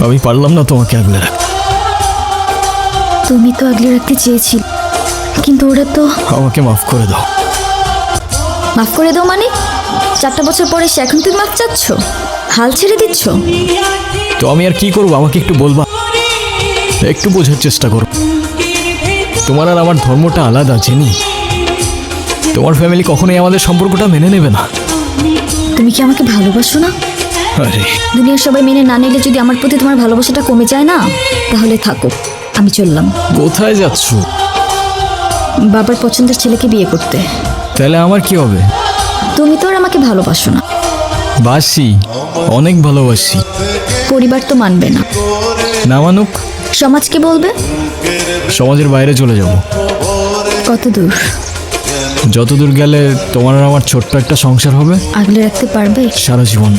আমি পারলাম না তোমাকে আগলে রাখতে। তুমি তো আগলে রাখতে চেয়েছিলে, কিন্তু ওরা তো। আমাকে মাফ করে দাও। মাফ করে দাও মানে? 4টা বছর পরে সে এখন তুমি মাফ চাচ্ছ? হাল ছেড়ে দিচ্ছ? তো আমি আর কি করবো, আমাকে একটু বলবা? একটু বোঝার চেষ্টা করো। তোমার আর আমার ধর্মটা আলাদা, জেনি। তোমার ফ্যামিলি কখনোই আমাদের সম্পর্কটা মেনে নেবে না। তুমি কি আমাকে ভালোবাসো না? আরে দুনিয়ার সবাই মেনে না নিলে যদি আমার প্রতি তোমার ভালোবাসাটা কমে যায় না, তাহলে থাকো, আমি চললাম। কোথায় যাচ্ছ? বাবার পছন্দের ছেলেকে বিয়ে করতে। তাহলে আমার কি হবে? তুমি তো আর আমাকে ভালোবাসো না। বাসি, অনেক ভালোবাসি। পরিবার তো মানবে না। না মানুক? সমাজ কি বলবে? সমাজের বাইরে চলে যাব। কত দূর? যত দূর গেলে তোমার আর আমার ছোট্ট একটা সংসার হবে। আগলে রাখতে পারবে? সারা জীবন।